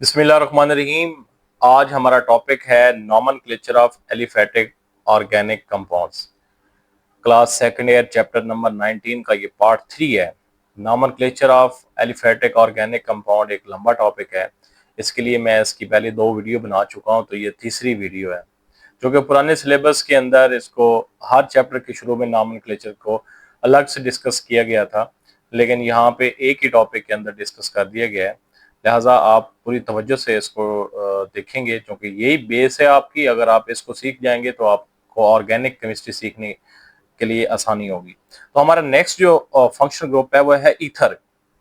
बिस्मिल्लाहिर्रहमानिर्रहीम। आज हमारा टॉपिक है nomenclature of aliphatic organic compounds. Class second year chapter number 19 का ये पार्ट 3 है। Nomenclature of aliphatic organic compound एक लंबा टॉपिक है। इसके लिए मैं इसकी पहले 2 वीडियो बना चुका हूँ, तो ये तीसरी वीडियो है जो कि पुराने सिलेबस के अंदर इसको हर चैप्टर के शुरू में नॉमेनक्लेचर को अलग से डिस्कस किया गया था, लेकिन यहाँ पे एक ही टॉपिक के अंदर डिस्कस कर दिया गया है। लिहाजा आप पूरी तवज्जो से इसको देखेंगे, क्योंकि यही बेस है आपकी। अगर आप इसको सीख जाएंगे तो आपको ऑर्गेनिक केमिस्ट्री सीखने के लिए आसानी होगी। तो हमारा नेक्स्ट जो फंक्शनल ग्रुप है वो है ईथर।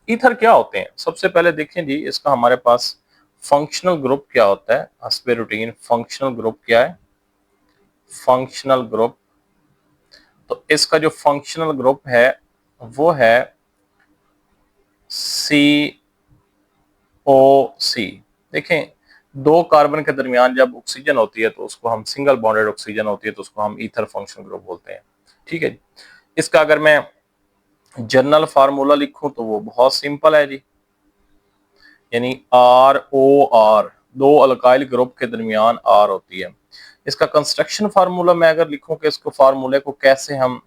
ईथर क्या होते हैं? सबसे पहले देखें जी, इसका हमारे पास फंक्शनल ग्रुप क्या होता है। हस्बे रूटीन फंक्शनल ग्रुप क्या है? फंक्शनल ग्रुप, तो इसका जो फंक्शनल ग्रुप है वो है सी ओ सी। देखें, 2 कार्बन के दरमियान जब ऑक्सीजन होती है तो उसको हम सिंगल बॉन्डेड ऑक्सीजन होती है तो उसको हम ईथर फंक्शनल ग्रुप बोलते हैं। ठीक है जी। इसका अगर मैं जनरल फार्मूला लिखूं तो वो बहुत सिंपल है जी, यानी ROR। 2 अल्काइल ग्रुप के दरमियान R होती है। इसका कंस्ट्रक्शन फार्मूला मैं अगर लिखूं कि इसको फार्मूले को कैसे हम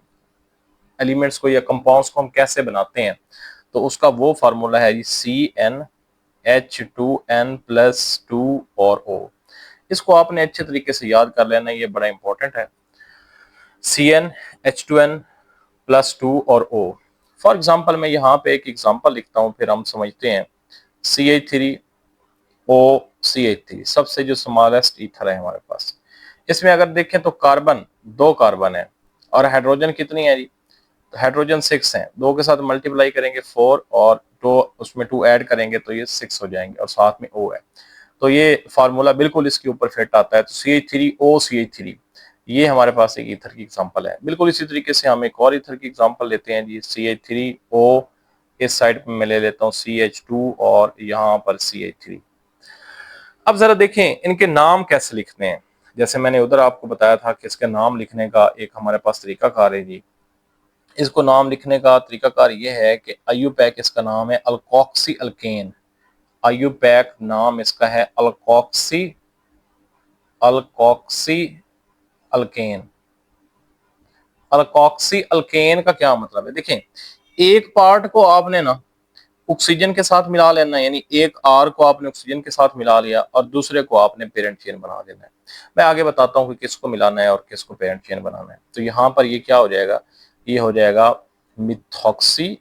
एलिमेंट्स को या कंपाउंड्स को हम कैसे बनाते हैं, तो उसका वो फार्मूला है जी CnH2n+2 और O। इसको आपने अच्छे तरीके से याद कर लेना, ये बड़ा इंपॉर्टेंट है। CnH2n+2 और O। फॉर एग्जाम्पल मैं यहाँ पे एक एग्जाम्पल लिखता हूँ, फिर हम समझते हैं। CH3OCH3 सबसे जो स्मॉलेस्ट ईथर है हमारे पास। इसमें अगर देखें तो कार्बन 2 कार्बन है और हाइड्रोजन कितनी है जी? तो हाइड्रोजन 6 है। 2 के साथ मल्टीप्लाई करेंगे 4 और 2 उसमें 2 ऐड करेंगे तो ये 6 हो जाएंगे और साथ में O है। तो ये फार्मूला बिल्कुल इसके ऊपर फिट आता है। तो CH3OCH3 ये हमारे पास एक ईथर की एग्जांपल है। बिल्कुल इसी तरीके से हम एक और ईथर की एग्जांपल लेते हैं जी। CH3O, इस साइड पे मैं ले लेता हूँ CH2 और यहाँ पर CH3। अब जरा देखें इनके नाम कैसे लिखते हैं। जैसे मैंने उधर आपको बताया था कि इसके नाम लिखने का एक हमारे पास तरीकाकार है जी। इसको नाम लिखने का तरीकाकार ये है कि आयुपैक इसका नाम है अल्कोक्सी अल्केन। आयुपैक नाम इसका है alkoxy alkoxy alkane. Alkoxy alkane का क्या मतलब है? देखें, एक पार्ट को आपने ना ऑक्सीजन के साथ मिला लेना है, यानी एक आर को आपने ऑक्सीजन के साथ मिला लिया और दूसरे को आपने पेरेंट चेन बना देना है। मैं आगे बताता हूं कि किसको मिलाना है और किसको पेरेंट चेन बनाना है। तो यहां पर ये क्या हो जाएगा? ये हो जाएगा मिथॉक्सी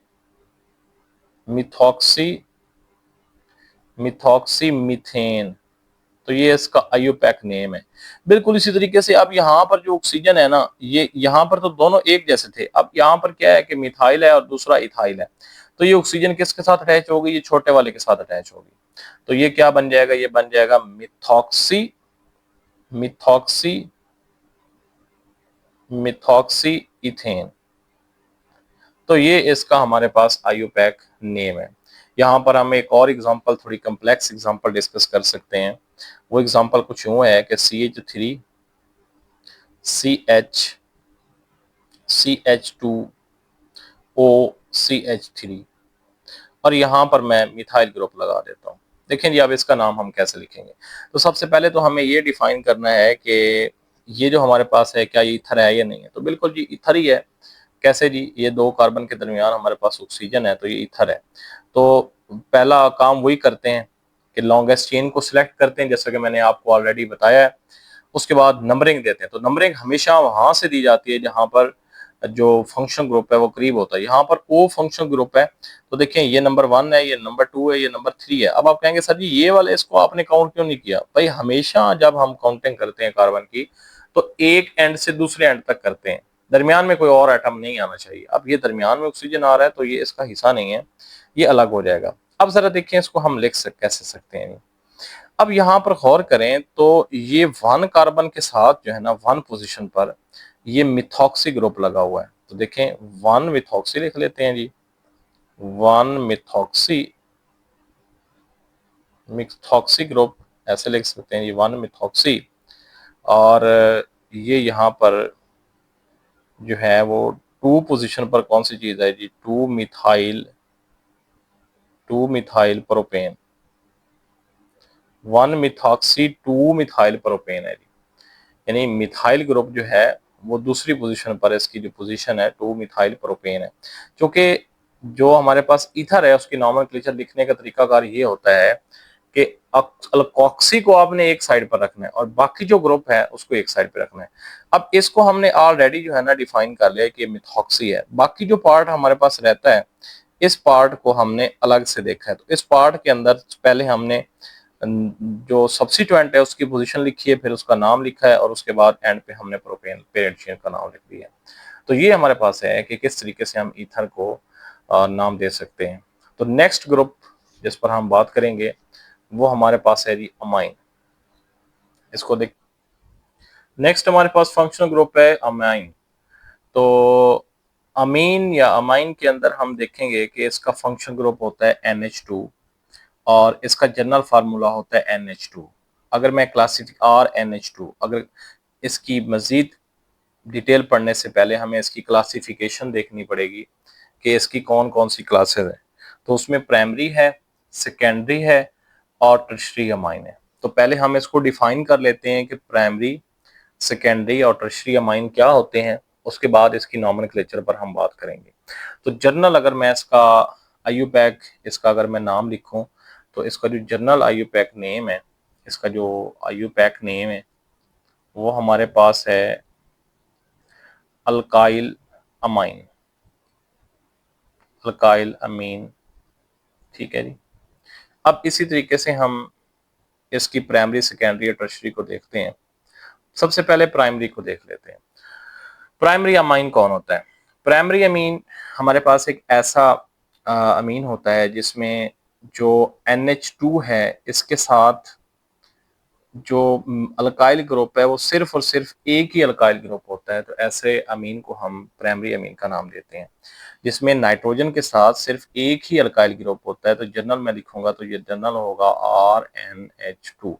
मिथॉक्सी मिथॉक्सी मीथेन। तो ये इसका आयुपैक नेम है। बिल्कुल इसी तरीके से अब यहाँ पर जो ऑक्सीजन है ना, ये यहाँ पर तो दोनों एक जैसे थे। अब यहाँ पर क्या है कि मिथाइल है और दूसरा इथाइल है। तो ये ऑक्सीजन किसके साथ अटैच होगी? ये छोटे वाले के साथ अटैच होगी। तो ये क्या बन जाएगा? ये बन जाएगा मिथॉक्सी मिथॉक्सी मिथॉक्सी इथेन। तो ये इसका हमारे पास आयुपैक नेम है। यहाँ पर हम एक और एग्जांपल, थोड़ी कम्प्लेक्स एग्जांपल डिस्कस कर सकते हैं। वो एग्जांपल कुछ यूं है कि CH3CH2OCH3 और यहाँ पर मैं मिथाइल ग्रुप लगा देता हूँ। देखें जी, अब इसका नाम हम कैसे लिखेंगे। तो सबसे पहले तो हमें ये डिफाइन करना है कि ये जो हमारे पास है क्या ये ईथर है या नहीं है। तो बिल्कुल जी ईथर ही है। कैसे जी? ये 2 कार्बन के दरमियान हमारे पास ऑक्सीजन है तो ये ईथर है। तो पहला काम वही करते हैं कि लॉन्गेस्ट चेन को सिलेक्ट करते हैं, जैसा कि मैंने आपको ऑलरेडी बताया है। उसके बाद नंबरिंग देते हैं। तो नंबरिंग हमेशा वहां से दी जाती है जहां पर जो फंक्शन ग्रुप है वो करीब होता है। यहाँ पर ओ फंक्शन ग्रुप है, तो देखें ये नंबर 1 है, ये नंबर 2 है, ये नंबर 3 है। अब आप कहेंगे सर जी ये वाले इसको आपने काउंट क्यों नहीं किया? भाई हमेशा जब हम काउंटिंग करते हैं कार्बन की तो एक एंड से दूसरे एंड तक करते हैं, दरमियान में कोई और एटम नहीं आना चाहिए। अब ये दरमियान में ऑक्सीजन आ रहा है तो ये इसका हिस्सा नहीं है, ये अलग हो जाएगा। अब जरा देखिए इसको हम कैसे सकते हैं। अब यहाँ पर गौर करें तो ये 1 कार्बन के साथ जो है ना 1 पोजीशन पर ये मिथॉक्सी ग्रुप लगा हुआ है। तो देखें 1 मिथॉक्सी लिख लेते हैं जी। 1 मिथॉक्सी मिथॉक्सी ग्रुप ऐसे लिख सकते हैं जी, 1 मिथॉक्सी। और ये यहाँ पर जो है वो 2 पोजीशन पर कौन सी चीज है जी? 2 methyl propane. 1 methoxy 2 methyl propane है, यानी मिथाइल ग्रुप जो है वो दूसरी पोजीशन पर है, इसकी जो पोजीशन है 2 मिथाइल प्रोपेन है। क्योंकि जो हमारे पास ईथर है उसकी नॉमेनक्लेचर लिखने का तरीकाकार ये होता है कि अल्कोक्सी को आपने एक साइड पर रखना है और बाकी जो ग्रुप है उसको एक साइड पे रखना है। अब इसको हमने ऑलरेडी जो है ना डिफाइन कर लिया कि मिथॉक्सी है, बाकी जो पार्ट हमारे पास रहता है इस पार्ट को हमने अलग से देखा है। तो इस पार्ट के अंदर पहले हमने जो सब्सिट्यूएंट है उसकी पोजीशन लिखी है, फिर उसका नाम लिखा है और उसके बाद एंड पे हमने प्रोपेन पेरेंट चेन का नाम लिख दिया। तो ये हमारे पास है कि किस तरीके से हम ईथर को नाम दे सकते हैं। तो नेक्स्ट ग्रुप जिस पर हम बात करेंगे वो हमारे पास है जी अमाइन। इसको देख, नेक्स्ट हमारे पास फंक्शनल ग्रुप है अमाइन। तो अमीन या अमाइन के अंदर हम देखेंगे कि इसका फंक्शनल ग्रुप होता है NH2 और इसका जनरल फार्मूला होता है NH2। अगर मैं NH2 अगर इसकी मजीद डिटेल पढ़ने से पहले हमें इसकी क्लासिफिकेशन देखनी पड़ेगी कि इसकी कौन कौन सी क्लासेस है। तो उसमें प्राइमरी है, सेकेंडरी है और टर्शरी अमाइन है। तो पहले हम इसको डिफाइन कर लेते हैं कि प्राइमरी, सेकेंडरी और टर्शरी अमाइन क्या होते हैं, उसके बाद इसकी नॉमेनक्लेचर पर हम बात करेंगे। तो जर्नल अगर मैं इसका आईयूपैक इसका अगर मैं नाम लिखूं तो इसका जो जर्नल आईयूपैक नेम है, इसका जो आईयूपैक नेम है वो हमारे पास है अल्काइल अमाइन, अल्काइल अमीन। ठीक है जी। अब इसी तरीके से हम इसकी प्राइमरी, सेकेंडरी और टर्शरी को देखते हैं। सबसे पहले प्राइमरी को देख लेते हैं। प्राइमरी अमाइन कौन होता है? प्राइमरी अमीन हमारे पास एक ऐसा अमीन होता है जिसमें जो NH2 है इसके साथ जो अल्काइल ग्रुप है वो सिर्फ और सिर्फ एक ही अल्काइल ग्रुप होता है। तो ऐसे अमीन को हम प्राइमरी अमीन का नाम देते हैं, जिसमें नाइट्रोजन के साथ सिर्फ एक ही अल्काइल ग्रुप होता है। तो जनरल में लिखूंगा तो ये जनरल होगा RNH2।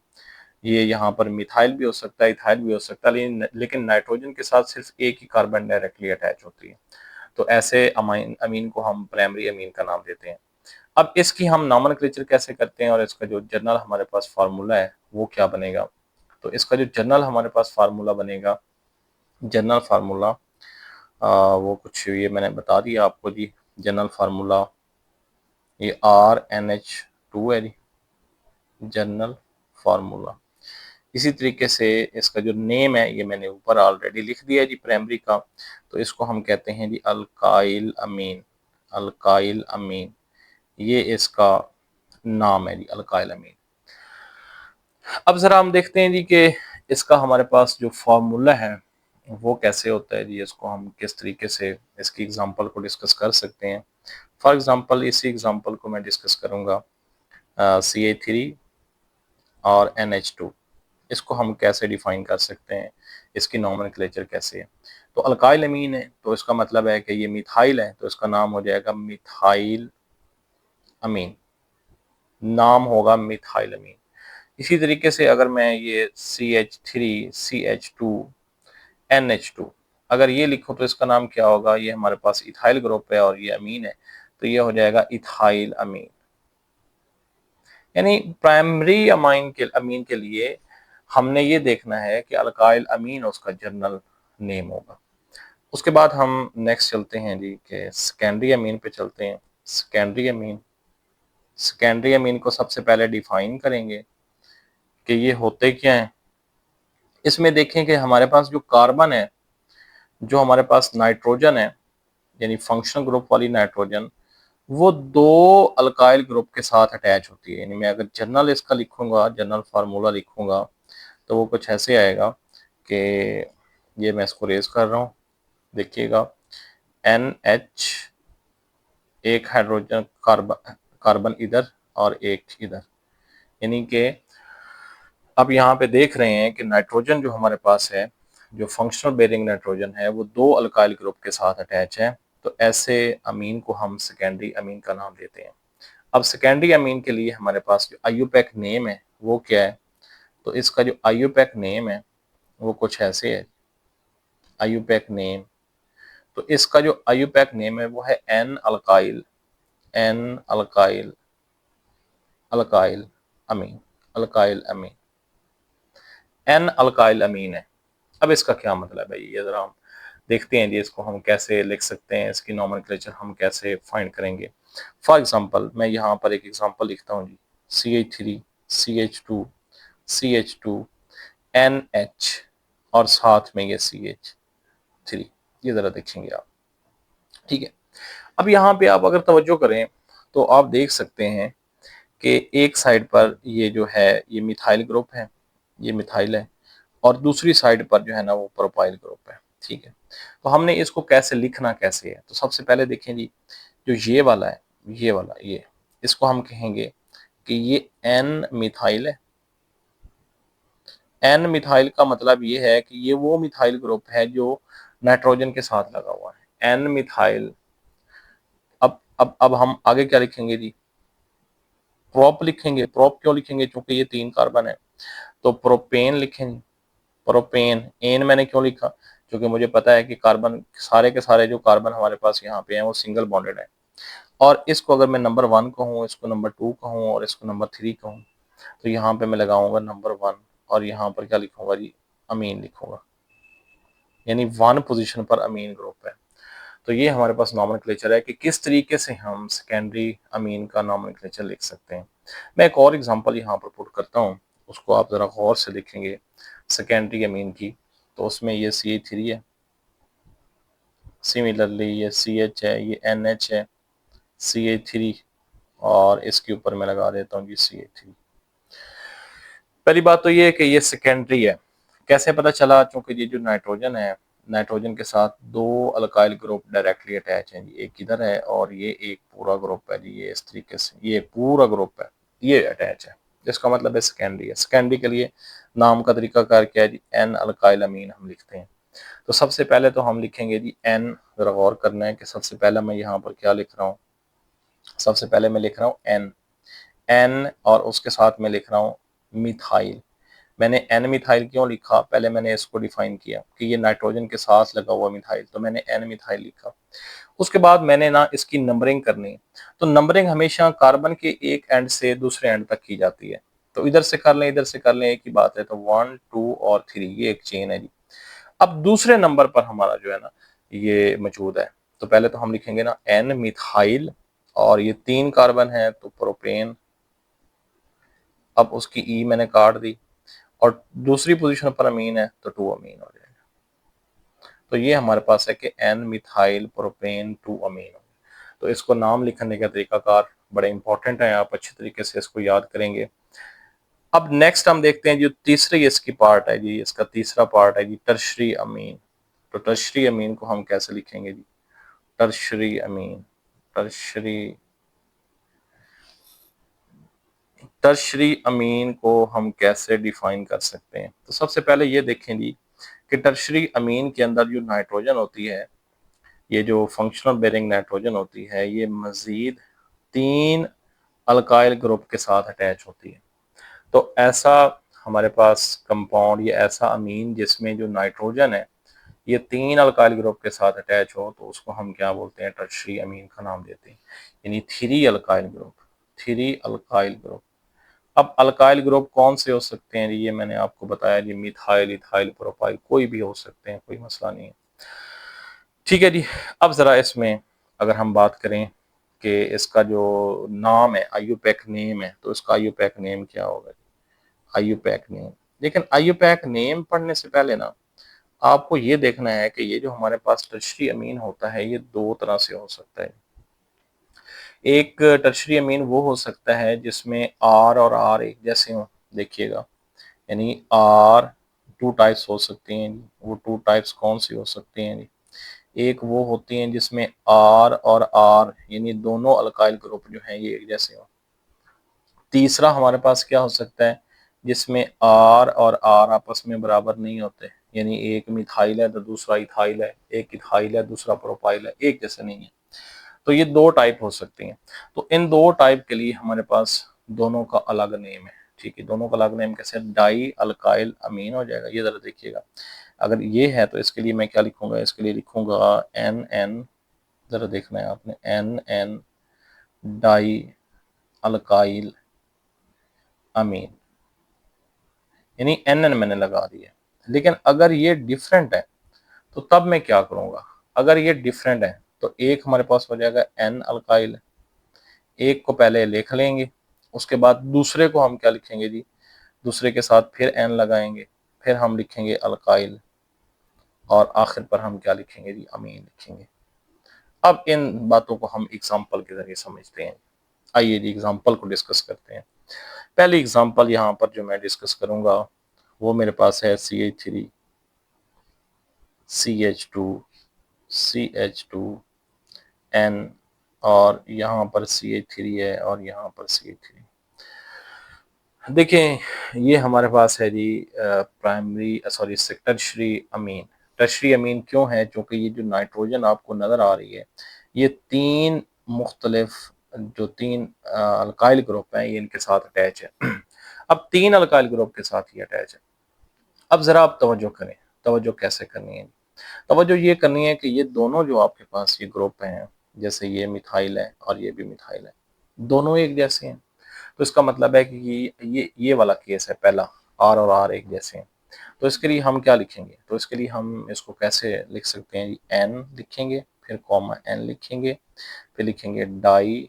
ये यहाँ पर मिथाइल भी हो सकता है, इथाइल भी हो सकता है, लेकिन नाइट्रोजन के साथ सिर्फ एक ही कार्बन डायरेक्टली अटैच होती है। तो ऐसे अमीन अमीन को हम प्राइमरी अमीन का नाम देते हैं। अब इसकी हम नॉमेनक्लेचर कैसे करते हैं और इसका जो जनरल हमारे पास फार्मूला है वो क्या बनेगा? तो इसका जो जनरल हमारे पास फार्मूला बनेगा, जनरल फार्मूला वो कुछ ये मैंने बता दिया आपको जी। जनरल फार्मूला ये RNH2 है जी, जनरल फार्मूला। इसी तरीके से इसका जो नेम है ये मैंने ऊपर ऑलरेडी लिख दिया है जी प्राइमरी का। तो इसको हम कहते हैं जी अल्काइल अमीन, अल्काइल अमीन ये इसका नाम है जी, अल्काइल अमीन। अब जरा हम देखते हैं जी कि इसका हमारे पास जो फॉर्मूला है वो कैसे होता है जी, इसको हम किस तरीके से इसकी एग्जांपल को डिस्कस कर सकते हैं। फॉर एग्जांपल इसी एग्जांपल को मैं डिस्कस करूंगा CH3 और NH2। इसको हम कैसे डिफाइन कर सकते हैं, इसकी नॉमेनक्लेचर कैसे है? तो अल्काइल अमीन है तो इसका मतलब है कि ये मिथाइल है, तो इसका नाम हो जाएगा मिथाइल अमीन, नाम होगा मिथाइल अमीन। इसी तरीके से अगर मैं ये CH3 CH2 NH2 अगर ये लिखूं तो इसका नाम क्या होगा? ये हमारे पास इथाइल ग्रुप है और ये अमीन है, तो ये हो जाएगा इथाइल अमीन। यानी प्राइमरी अमीन के लिए हमने ये देखना है कि अल्काइल अमीन उसका जनरल नेम होगा। उसके बाद हम नेक्स्ट चलते हैं जी कि सेकेंडरी अमीन पे चलते हैं। सेकेंडरी अमीन, सेकेंडरी अमीन को सबसे पहले डिफाइन करेंगे कि ये होते क्या हैं। इसमें देखें कि हमारे पास जो कार्बन है, जो हमारे पास नाइट्रोजन है यानी फंक्शनल ग्रुप वाली नाइट्रोजन, वो दो अल्काइल ग्रुप के साथ अटैच होती है। यानी मैं अगर जनरल इसका लिखूंगा, जनरल फार्मूला लिखूंगा तो वो कुछ ऐसे आएगा कि ये मैं इसको रेज कर रहा हूँ, देखिएगा NH एक हाइड्रोजन कार्बन, कार्बन इधर और एक इधर, यानी कि अब यहाँ पे देख रहे हैं कि नाइट्रोजन जो हमारे पास है, जो फंक्शनल बेरिंग नाइट्रोजन है वो दो अल्काइल ग्रुप के साथ अटैच है। तो ऐसे अमीन को हम सेकेंडरी अमीन का नाम देते हैं। अब सेकेंडरी अमीन के लिए हमारे पास जो आईयूपैक नेम है वो क्या है? तो इसका जो आईयूपैक नेम है वो कुछ ऐसे है, आईयूपैक नेम। तो इसका जो आईयूपैक नेम है वो है N alkyl, N alkyl, alkyl amine. Alkyl amine, N alkyl amine है। अब इसका क्या मतलब है, ये जरा हम देखते हैं जी, इसको हम कैसे लिख सकते हैं, इसकी नॉमेनक्लेचर हम कैसे फाइंड करेंगे। फॉर एग्जांपल मैं यहाँ पर एक एग्जांपल लिखता हूँ जी, CH3 CH2 CH2 NH और साथ में ये CH3, ये जरा देखेंगे आप, ठीक है। अब यहाँ पे आप अगर तवज्जो करें तो आप देख सकते हैं कि एक साइड पर ये जो है ये मिथाइल ग्रुप है, ये मिथाइल है, और दूसरी साइड पर जो है ना वो प्रोपाइल ग्रुप है, ठीक है। तो हमने इसको कैसे लिखना कैसे है, तो सबसे पहले देखें जी, जो ये वाला है, ये वाला, ये इसको हम कहेंगे कि ये एन मिथाइल है। एन मिथाइल का मतलब ये है कि ये वो मिथाइल ग्रुप है जो नाइट्रोजन के साथ लगा हुआ है, एन मिथाइल। अब हम आगे क्या लिखेंगे जी, प्रोप लिखेंगे। प्रोप क्यों लिखेंगे, क्योंकि ये 3 कार्बन है, तो प्रोपेन लिखेंगे। प्रोपेन, एन मैंने क्यों लिखा, क्योंकि मुझे पता है कि कार्बन, सारे के सारे जो कार्बन हमारे पास यहाँ पे हैं वो सिंगल बॉन्डेड है। और इसको अगर मैं नंबर 1 कहूँ, इसको नंबर 2 कहूँ और इसको नंबर 3 कहूँ, तो यहाँ पे मैं लगाऊंगा नंबर 1 और यहाँ पर क्या लिखूंगा जी, अमीन लिखूंगा, यानी 1 पोजीशन पर अमीन ग्रुप है। तो ये हमारे पास नॉमेनक्लेचर है कि किस तरीके से हम सेकेंडरी अमीन का नॉमेनक्लेचर लिख सकते हैं। मैं एक और एग्जांपल यहाँ पर पुट करता हूँ, उसको आप ज़रा गौर से देखेंगे सेकेंडरी अमीन की। तो उसमें ये CH3 है, सिमिलरली ये CH है, ये NH है, CH3, और इसके ऊपर मैं लगा देता हूँ जी CH3। पहली बात तो ये है कि ये सेकेंडरी है। कैसे पता चला, क्योंकि ये जो नाइट्रोजन है, नाइट्रोजन के साथ 2 अल्काइल ग्रुप डायरेक्टली अटैच हैं जी, एक इधर है और ये एक पूरा ग्रुप है जी, ये इस तरीके से ये पूरा ग्रुप है, ये अटैच है, जिसका मतलब है सेकेंडरी है। सेकेंडरी के लिए नाम का तरीकाकार क्या है जी, एन अल्काइल अमीन हम लिखते हैं। तो सबसे पहले तो हम लिखेंगे जी एन, जरा गौर करना है कि सबसे पहले मैं यहाँ पर क्या लिख रहा हूँ, सबसे पहले मैं लिख रहा हूँ एन, एन और उसके साथ में लिख रहा हूँ मिथाइल। मैंने एन मिथाइल क्यों लिखा, पहले मैंने इसको डिफाइन किया कि ये नाइट्रोजन के साथ लगा हुआ मिथाइल, तो मैंने एन मिथाइल लिखा। उसके बाद मैंने ना इसकी नंबरिंग करनी, तो नंबरिंग हमेशा कार्बन के एक एंड से दूसरे एंड तक की जाती है। तो इधर से कर लें, इधर से कर लें, एक ही बात है। तो 1 2 और 3, ये एक चेन है जी। अब दूसरे नंबर पर हमारा जो है ना ये मौजूद है, तो पहले तो हम लिखेंगे ना एन मिथाइल, और ये 3 कार्बन है तो प्रोपेन। अब उसकी ई मैंने काट दी, और दूसरी पोजीशन पर अमीन है तो 2 अमीन हो जाएगा। तो ये हमारे पास है कि एन मिथाइल प्रोपेन 2 अमीन। तो इसको नाम लिखने का तरीकाकार बड़े इंपॉर्टेंट है, आप अच्छे तरीके से इसको याद करेंगे। अब नेक्स्ट हम देखते हैं जो तीसरी इसकी पार्ट है जी, इसका तीसरा पार्ट है जी टर्शरी अमीन। तो टर्शरी अमीन को हम कैसे लिखेंगे जी, tertiary amine, tertiary, tertiary amine को हम कैसे डिफाइन कर सकते हैं। तो सबसे पहले ये देखें जी कि टर्शरी अमीन के अंदर जो नाइट्रोजन होती है, ये जो फंक्शनल बेरिंग नाइट्रोजन होती है, ये मजीद 3 अल्काइल ग्रुप के साथ अटैच होती है। तो ऐसा हमारे पास कंपाउंड, ये ऐसा अमीन जिसमें जो नाइट्रोजन है ये 3 अल्काइल ग्रुप के साथ अटैच हो, तो उसको हम क्या बोलते हैं, टर्शरी अमीन का नाम देते हैं, यानी 3 अल्काइल ग्रुप, 3 अल्काइल ग्रुप। अब अल्काइल ग्रुप कौन से हो सकते हैं, ये मैंने आपको बताया जी, मिथाइल, इथाइल, प्रोपाइल, कोई भी हो सकते हैं, कोई मसला नहीं है, ठीक है जी। अब जरा इसमें अगर हम बात करें कि इसका जो नाम है, आईयूपैक नेम है, तो इसका आईयूपैक नेम क्या होगा, आईयूपैक नेम। लेकिन आईयूपैक नेम पढ़ने से पहले ना आपको ये देखना है कि ये जो हमारे पास टर्शरी अमीन होता है ये 2 तरह से हो सकता है। एक टर्शरी अमीन वो हो सकता है जिसमें आर और आर एक जैसे हों, देखिएगा, यानी आर 2 टाइप्स हो सकती हैं। वो 2 टाइप्स कौन सी हो सकती हैं जी, एक वो होती हैं जिसमें आर और आर यानी दोनों अल्काइल ग्रुप जो हैं ये एक जैसे हों। तीसरा हमारे पास क्या हो सकता है, जिसमें आर और आर आपस में बराबर नहीं होते, यानी एक मिथाइल है तो दूसरा इथाइल है, एक इथाइल है दूसरा प्रोपाइल है, एक जैसे नहीं है। तो ये 2 टाइप हो सकती हैं। तो इन 2 टाइप के लिए हमारे पास दोनों का अलग नेम है, ठीक है। दोनों का अलग नेम कैसे, डाई अल्काइल अमीन हो जाएगा। ये जरा देखिएगा, अगर ये है तो इसके लिए मैं क्या लिखूंगा, इसके लिए लिखूंगा एन एन, जरा देखना है आपने, एन एन डाई अल्काइल अमीन। यानी NN मैंने लगा दिया। लेकिन अगर ये डिफरेंट है तो तब मैं क्या करूंगा, अगर ये डिफरेंट है तो एक हमारे पास हो जाएगा N अल्काइल, एक को पहले लिख लेंगे, उसके बाद दूसरे को हम क्या लिखेंगे जी, दूसरे के साथ फिर N लगाएंगे, फिर हम लिखेंगे अल्काइल, और आखिर पर हम क्या लिखेंगे जी, अमीन लिखेंगे। अब इन बातों को हम एग्जाम्पल के जरिए समझते हैं। आइए जी एग्जाम्पल को डिस्कस करते हैं। पहली एग्जाम्पल यहाँ पर जो मैं डिस्कस करूंगा वो मेरे पास है CH3 CH2 CH2 N, और यहाँ पर CH3 है और यहाँ पर CH3। देखें ये हमारे पास है जी primary sorry tertiary amine. Tertiary amine क्यों है, क्योंकि ये जो नाइट्रोजन आपको नज़र आ रही है ये तीन मुख्तलिफ जो तीन अल्काइल ग्रुप हैं ये इनके साथ अटैच है। अब तीन अल्काइल ग्रुप के साथ ये अटैच है। अब ज़रा आप तवज्जो करें, तवज्जो कैसे करनी है, तवज्जो ये करनी है कि ये दोनों जो आपके पास ये ग्रुप हैं, जैसे ये मिथाइल है और ये भी मिथाइल है, दोनों एक जैसे हैं। तो इसका मतलब है कि ये वाला केस है पहला, आर और आर एक जैसे हैं। तो इसके लिए हम क्या लिखेंगे, तो इसके लिए हम इसको कैसे लिख सकते हैं जी, एन लिखेंगे, फिर कॉमा एन लिखेंगे, फिर लिखेंगे डाई,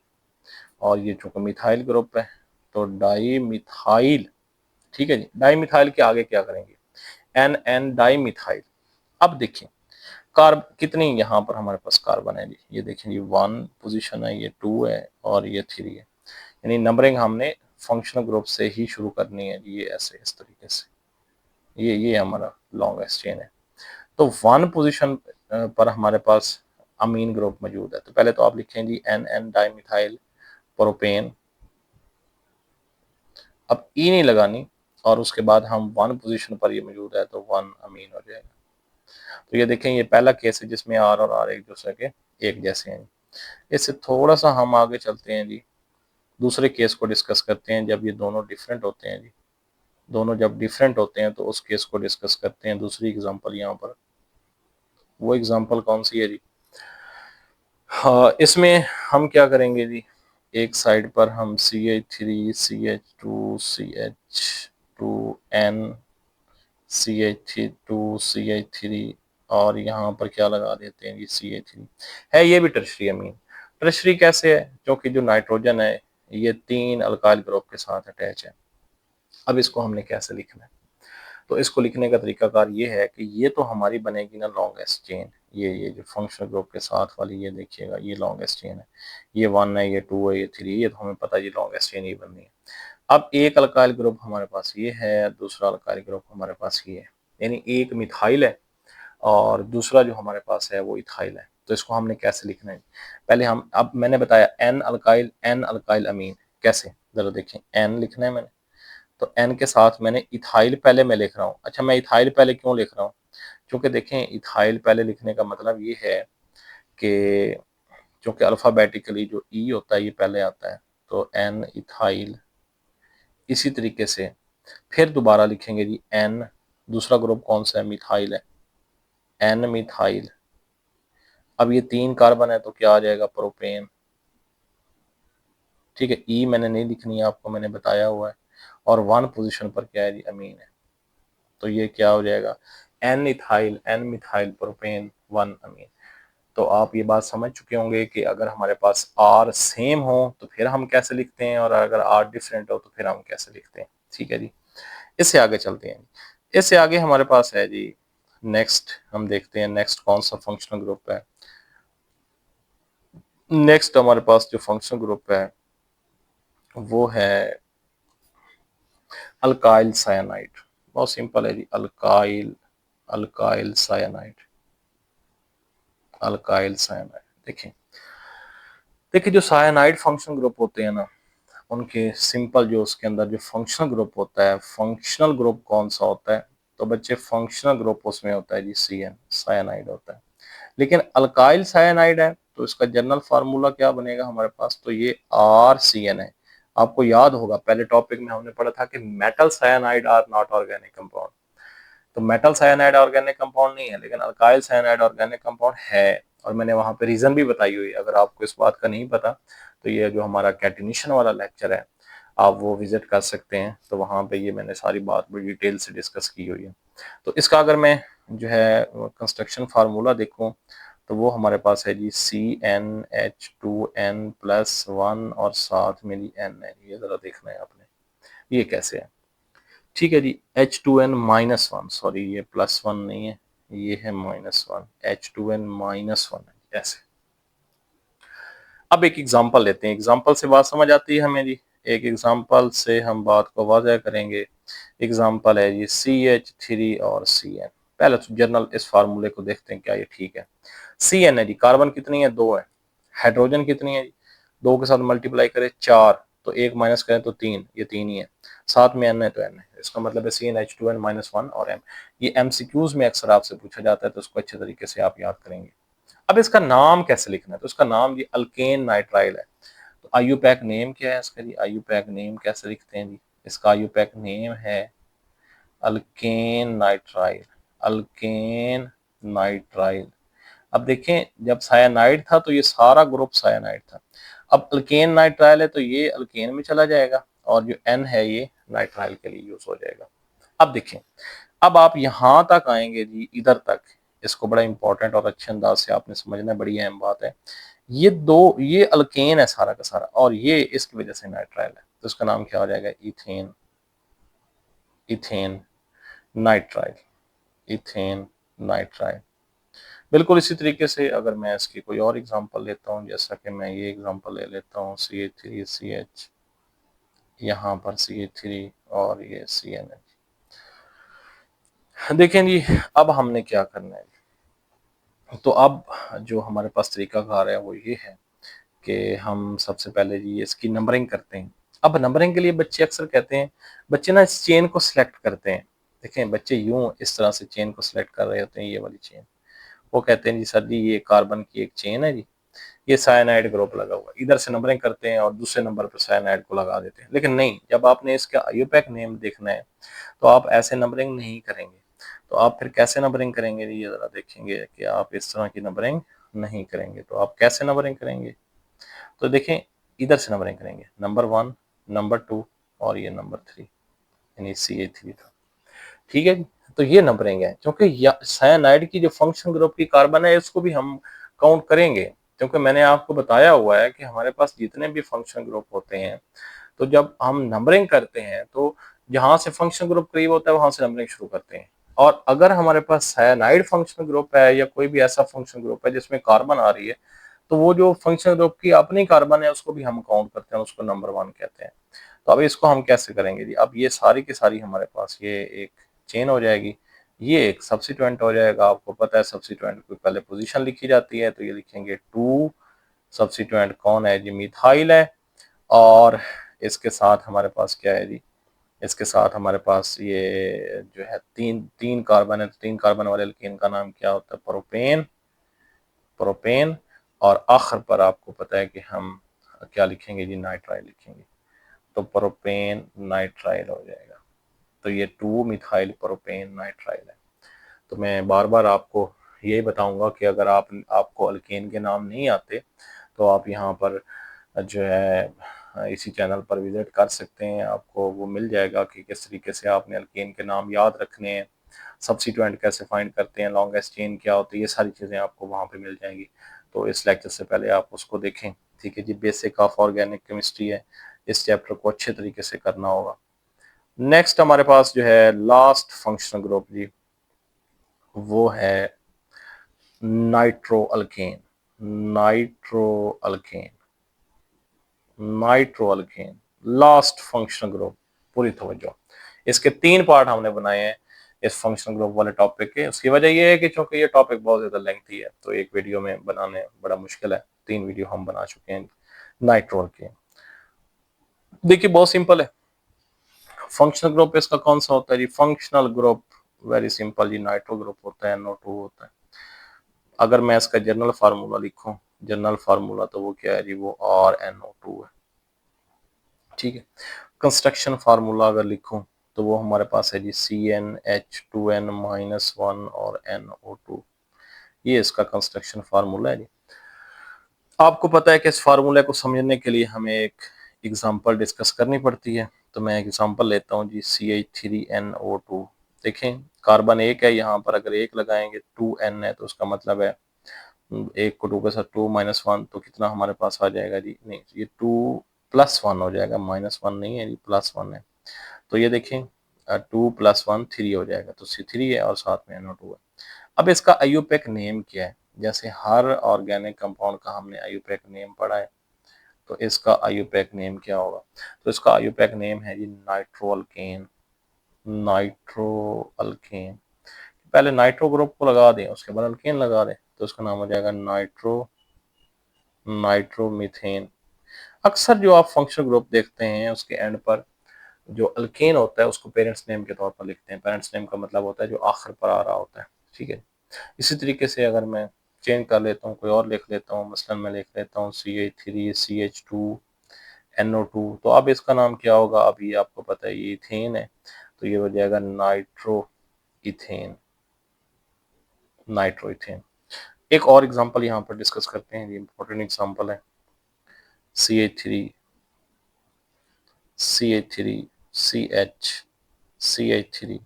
और ये चूंकि मिथाइल ग्रुप है तो डाई मिथाइल, ठीक है जी। डाई मिथाइल के आगे क्या करेंगे, एन एन डाई मिथाइल। अब देखिए कार्ब कितनी यहाँ पर हमारे पास कार्बन है जी, ये देखें जी 1 पोजीशन है, ये 2 है और ये 3 है। यानी नंबरिंग हमने फंक्शनल ग्रुप से ही शुरू करनी है, ये ऐसे इस तरीके से, ये हमारा लॉन्गेस्ट चेन है। तो 1 पोजीशन पर हमारे पास अमीन ग्रुप मौजूद है। तो पहले तो आप लिखें G N N dimethyl propane, अब ई नहीं लगानी, और उसके बाद हम 1 पोजीशन पर ये मौजूद है तो 1 अमीन हो जाएगा। तो ये देखें ये पहला केस है जिसमें आर और आर एक दूसरे के एक जैसे हैं। इससे थोड़ा सा हम आगे चलते हैं जी, दूसरे केस को डिस्कस करते हैं जब ये दोनों डिफरेंट होते हैं जी। दोनों जब डिफरेंट होते हैं तो उस केस को डिस्कस करते हैं। दूसरी एग्जांपल यहाँ पर, वो एग्जांपल कौन सी है जी, हाँ इसमें हम क्या करेंगे जी, एक साइड पर हम CH3 CH2 CH2N CH2 CH3, और यहाँ पर क्या लगा देते हैं जी CH3 है, ये भी टर्शरी अमीन। टर्शरी कैसे है, क्योंकि जो नाइट्रोजन है ये तीन अल्काइल ग्रुप के साथ अटैच है। अब इसको हमने कैसे लिखना है, तो इसको लिखने का तरीकाकार ये है कि ये तो हमारी बनेगी ना लॉन्गेस्ट चेन, ये जो फंक्शनल ग्रुप के साथ वाली ये देखिएगा ये लॉन्गेस्ट चेन है, ये 1 है, ये 2 है, ये 3, ये तो हमें पता है ये लॉन्गेस्ट चेन ही बननी है। अब एक अल्काइल ग्रुप हमारे पास ये है, दूसरा अल्काइल ग्रुप हमारे पास ये है, यानी एक मिथाइल है और दूसरा जो हमारे पास है वो इथाइल है। तो इसको हमने कैसे लिखना है, पहले हम, अब मैंने बताया एन अल्काइल अमीन कैसे, जरा देखें, एन लिखना है मैंने, तो एन के साथ मैंने इथाइल पहले मैं लिख रहा हूँ। अच्छा मैं इथाइल पहले क्यों लिख रहा हूँ, क्योंकि देखें इथाइल पहले लिखने का मतलब ये है कि क्योंकि अल्फ़ाबेटिकली जो ई होता है ये पहले आता है, तो एन इथाइल। इसी तरीके से फिर दोबारा लिखेंगे जी एन, दूसरा ग्रुप कौन सा है, मिथाइल है, एन मिथाइल। अब ये 3 कार्बन है तो क्या आ जाएगा, प्रोपेन, ठीक है। ई मैंने नहीं लिखनी है, आपको मैंने बताया हुआ है, और 1 पोजीशन पर क्या है जी, अमीन है। तो ये क्या हो जाएगा, N ethyl N methyl propane 1 amine. तो आप ये बात समझ चुके होंगे कि अगर हमारे पास आर सेम हो तो फिर हम कैसे लिखते हैं, और अगर आर डिफरेंट हो तो फिर हम कैसे लिखते हैं, ठीक है जी। इससे आगे चलते हैं, इससे आगे हमारे पास है जी नेक्स्ट, हम देखते हैं नेक्स्ट कौन सा फंक्शनल ग्रुप है। नेक्स्ट हमारे पास जो फंक्शनल ग्रुप है वो है अल्काइल साइनाइड। बहुत सिंपल है जी, alkyl alkyl cyanide, alkyl cyanide. देखिए देखिए जो साइनाइड फंक्शनल ग्रुप होते हैं ना, उनके सिंपल जो उसके अंदर जो फंक्शनल ग्रुप होता है, फंक्शनल ग्रुप कौन सा होता है, तो बच्चे फंक्शनल ग्रुप उसमें होता है जी CN, साइनाइड होता है। लेकिन अल्काइल साइनाइड है तो इसका जनरल फार्मूला क्या बनेगा हमारे पास, तो ये RCN है। आपको याद होगा पहले टॉपिक में हमने पढ़ा था कि metal cyanide are not organic compound. तो मेटल साइनाइड ऑर्गेनिक कंपाउंड नहीं है, लेकिन अल्काइल साइनाइड ऑर्गेनिक कंपाउंड है, और मैंने वहां पे रीजन भी बताई हुई है। अगर आपको इस बात का नहीं पता तो ये जो हमारा कैटिनेशन वाला लेक्चर है आप वो विजिट कर सकते हैं। तो वहाँ पे ये मैंने सारी बात बड़ी डिटेल से डिस्कस की हुई है। तो इसका अगर मैं जो है कंस्ट्रक्शन फार्मूला देखूँ तो वो हमारे पास है जी CnH2n प्लस 1 और साथ में जी n है। ये ज़रा देखना है आपने, ये कैसे है। ठीक है जी, H2n माइनस 1, सॉरी ये प्लस 1 नहीं है, ये है माइनस 1, H2n माइनस 1 है ऐसे। अब एक एग्जांपल लेते हैं, एग्जांपल से बात समझ आती है हमें जी। एक एग्जांपल से हम बात को वाज़ह करेंगे। एग्जांपल है जी CH3 और Cn। पहले तो जनरल इस फार्मूले को देखते हैं क्या ये ठीक है। Cn है जी, कार्बन कितनी है, 2 है। हाइड्रोजन कितनी है जी, 2 के साथ मल्टीप्लाई करें 4, तो 1 माइनस करें तो 3, ये 3 ही है। साथ में n है तो n है, इसका मतलब है CnH2n माइनस 1 और m। ये MCQs में अक्सर आपसे पूछा जाता है, तो इसको अच्छे तरीके से आप याद करेंगे। अब इसका नाम कैसे लिखना है, तो इसका नाम जी अल्केन नाइट्राइल है। तो आईयूपैक नेम क्या है इसका जी, आईयूपैक नेम कैसे लिखते हैं जी, इसका आईयूपैक नेम है अल्केन नाइट्राइल, अल्केन नाइट्राइल। अब देखें जब सायानाइड था तो ये सारा ग्रुप सायानाइड था। अब अल्केन नाइट्राइल है तो ये अल्केन में चला जाएगा और जो N है ये नाइट्राइल के लिए यूज हो जाएगा। अब देखें, अब आप यहां तक आएंगे जी, इधर तक, इसको बड़ा इंपॉर्टेंट और अच्छे अंदाज से आपने समझना है, बड़ी अहम बात है। ये अल्केन है सारा का सारा और ये इसकी वजह से नाइट्राइल है, तो इसका नाम क्या हो जाएगा, ethane, ethane nitrile, ethane nitrile. बिल्कुल इसी तरीके से अगर मैं इसकी कोई और एग्जांपल लेता हूँ, जैसा कि मैं ये एग्जांपल ले लेता हूँ CH3CH, यहाँ पर CH3 और ये CnH। देखें जी, अब हमने क्या करना है, तो अब जो हमारे पास तरीकाकार है वो ये है कि हम सबसे पहले जी इसकी नंबरिंग करते हैं। अब नंबरिंग के लिए बच्चे अक्सर कहते हैं, बच्चे ना इस चेन को सिलेक्ट करते हैं। देखें बच्चे यूं इस तरह से चेन को सिलेक्ट कर रहे होते हैं, ये वाली चेन। वो कहते हैं जी सर जी ये कार्बन की एक चेन है जी, ये साइनाइड ग्रुप लगा हुआ है, इधर से नंबरिंग करते हैं और दूसरे नंबर पर साइनाइड को लगा देते हैं। लेकिन नहीं, जब आपने इसका आईयूपैक नेम देखना है तो आप ऐसे नंबरिंग नहीं करेंगे। तो आप फिर कैसे नंबरिंग करेंगे जी, ये जरा देखेंगे कि आप इस तरह की नंबरिंग नहीं करेंगे। तो आप कैसे नंबरिंग करेंगे, तो देखें इधर से नंबरिंग करेंगे, नंबर 1, नंबर 2 और ये नंबर 3, यानी CH3 था। ठीक है जी, तो ये नंबरिंग है, क्योंकि साइनाइड की जो फंक्शन ग्रुप की कार्बन है इसको भी हम काउंट करेंगे, क्योंकि मैंने आपको बताया हुआ है कि हमारे पास जितने भी फंक्शन ग्रुप होते हैं, तो जब हम नंबरिंग करते हैं तो जहां से फंक्शन ग्रुप करीब होता है वहां से नंबरिंग शुरू करते हैं। और अगर हमारे पास साइनाइड फंक्शन ग्रुप है या कोई भी ऐसा फंक्शन ग्रुप है जिसमें कार्बन आ रही है, तो वो जो फंक्शन ग्रुप की अपनी कार्बन है उसको भी हम काउंट करते हैं, उसको नंबर 1 कहते हैं। तो अब इसको हम कैसे करेंगे जी, अब ये सारी की सारी हमारे पास ये एक चेन हो जाएगी, ये एक सब्स्टिट्यूएंट हो जाएगा। आपको पता है सब्स्टिट्यूएंट की पहले पोजीशन लिखी जाती है, तो ये लिखेंगे 2, सब्स्टिट्यूएंट कौन है जी, मिथाइल है। और इसके साथ हमारे पास क्या है जी, इसके साथ हमारे पास ये जो है तीन तीन कार्बन है, तो 3 कार्बन वाले एल्कीन का नाम क्या होता है, प्रोपेन, प्रोपेन। और आखिर पर आपको पता है कि हम क्या लिखेंगे जी, नाइट्राइल लिखेंगे, तो प्रोपेन नाइट्राइल हो जाएगा। तो ये 2 मिथाइल प्रोपेन नाइट्राइल है। तो मैं बार बार आपको यही बताऊंगा कि अगर आपको अल्केन के नाम नहीं आते तो आप यहाँ पर जो है इसी चैनल पर विजिट कर सकते हैं, आपको वो मिल जाएगा कि किस तरीके से आपने अल्केन के नाम याद रखने हैं, सब्स्टिट्यूएंट कैसे फाइंड करते हैं, लॉन्गेस्ट चेन क्या होती है, ये सारी चीज़ें आपको वहाँ पे मिल जाएंगी। तो इस लेक्चर से पहले आप उसको देखें। ठीक है जी, बेसिक ऑफ ऑर्गेनिक केमिस्ट्री है, इस चैप्टर को अच्छे तरीके से करना होगा। नेक्स्ट हमारे पास जो है लास्ट फंक्शनल ग्रुप जी, वो है nitro alkane, nitro alkane, nitro alkane last functional group. पूरी तवज्जो, इसके 3 पार्ट हमने बनाए हैं इस फंक्शनल ग्रुप वाले टॉपिक के। उसकी वजह यह है कि चूंकि ये टॉपिक बहुत ज्यादा लेंथी है तो एक वीडियो में बनाने बड़ा मुश्किल है, 3 वीडियो हम बना चुके हैं नाइट्रो अल्केन। देखिए बहुत सिंपल है, फंक्शनल ग्रुप इसका कौन सा होता है जी, फंक्शनल ग्रुप वेरी सिंपल जी, नाइट्रो ग्रुप होता है, NO2 होता है। अगर मैं इसका जनरल फार्मूला लिखूं, जनरल फार्मूला तो वो क्या है जी, वो RnO2 है। ठीक है, कंस्ट्रक्शन फार्मूला अगर लिखूं तो वो हमारे पास है जी CnH2n माइनस 1 और NO2, ये इसका कंस्ट्रक्शन फार्मूला है जी। आपको पता है कि इस फार्मूले को समझने के लिए हमें एक एग्जांपल डिस्कस करनी पड़ती है। तो मैं एग्जांपल लेता हूँ जी, CH3NO2। देखें कार्बन एक है, यहाँ पर अगर एक लगाएंगे 2N है तो उसका मतलब है एक को 2 के साथ 2 माइनस 1 तो कितना हमारे पास आ जाएगा जी, नहीं ये 2 प्लस 1 हो जाएगा, माइनस 1 नहीं है जी, प्लस 1 है। तो ये देखें 2 प्लस 1 3 हो जाएगा, तो C3 है और साथ में NO2 है। अब इसका आईयूपैक नेम क्या है? जैसे हर ऑर्गेनिक कंपाउंड का हमने आईयूपैक नेम पढ़ा है, तो इसका आईयूपैक नेम क्या होगा? तो इसका आईयूपैक नेम है जी नाइट्रोअल्केन। नाइट्रोअल्केन, पहले नाइट्रो ग्रुप को लगा दें, उसके बाद अल्केन लगा दें, तो उसका नाम हो जाएगा नाइट्रोमीथेन। अक्सर जो आप फंक्शनल ग्रुप देखते हैं उसके एंड पर जो अल्केन होता है उसको पेरेंट्स नेम के तौर पर लिखते हैं। पेरेंट्स नेम का मतलब होता है जो आखिर पर आ रहा होता है, ठीक है। इसी तरीके से अगर मैं चेंज कर लेता हूँ, कोई और लिख लेता हूँ, मसलन मैं लिख लेता हूँ CH3CH2NO2, तो अब इसका नाम क्या होगा? अभी आपको पता है ये इथेन है, तो ये हो जाएगा नाइट्रो इथेन। Nitro ethane. एक और एग्जांपल यहाँ पर डिस्कस करते हैं, ये इंपॉर्टेंट एग्जांपल है। CH3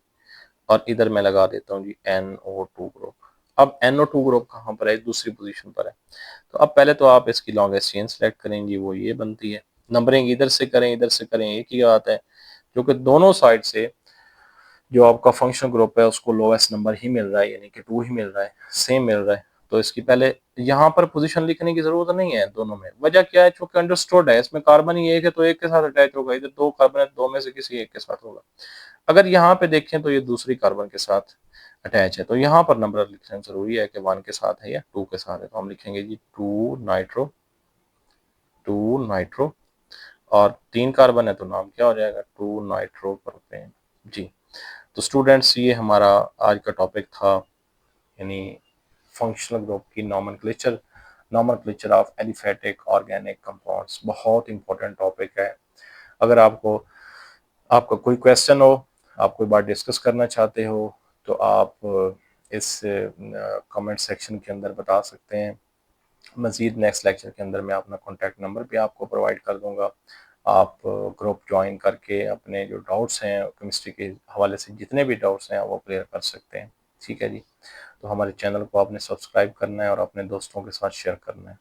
और इधर मैं लगा देता हूँ जी NO2 ग्रुप। अब NO2 ग्रुप कहाँ पर है? दूसरी पोजीशन पर है। तो अब पहले तो आप इसकी लॉन्गेस्ट चेन सेलेक्ट करेंगे, वो ये बनती है। नंबरिंग इधर से करें इधर से करें एक ही बात है, क्योंकि दोनों साइड से जो आपका फंक्शनल ग्रुप है उसको लोएस्ट नंबर ही मिल रहा है, यानी कि 2 ही मिल रहा है, सेम मिल रहा है। तो इसकी पहले यहाँ पर पोजीशन लिखने की जरूरत नहीं है दोनों में। वजह क्या है? चूंकि अंडरस्टूड है, इसमें कार्बन ही एक है तो एक के साथ अटैच होगा, इधर 2 कार्बन है, 2 में से किसी एक के साथ होगा। अगर यहाँ पे देखें तो ये दूसरी कार्बन के साथ अटैच है, तो यहाँ पर नंबर लिखना जरूरी है कि 1 के साथ है या 2 के साथ है। तो हम लिखेंगे जी 2 नाइट्रो और 3 कार्बन है तो नाम क्या हो जाएगा? 2 नाइट्रोप्रोपेन जी। तो स्टूडेंट्स ये हमारा आज का टॉपिक था, यानी फंक्शनल ग्रुप की nomenclature of aliphatic organic compounds. बहुत इंपॉर्टेंट टॉपिक है। अगर आपका कोई क्वेश्चन हो, आप कोई बात डिस्कस करना चाहते हो, तो आप इस कमेंट सेक्शन के अंदर बता सकते हैं। मज़ीद नेक्स्ट लेक्चर के अंदर मैं अपना कॉन्टैक्ट नंबर भी आपको प्रोवाइड कर दूंगा। आप ग्रुप ज्वाइन करके अपने जो डाउट्स हैं केमिस्ट्री के हवाले से, जितने भी डाउट्स हैं वो क्लियर कर सकते हैं, ठीक है जी। तो हमारे चैनल को आपने सब्सक्राइब करना है और अपने दोस्तों के साथ शेयर करना है।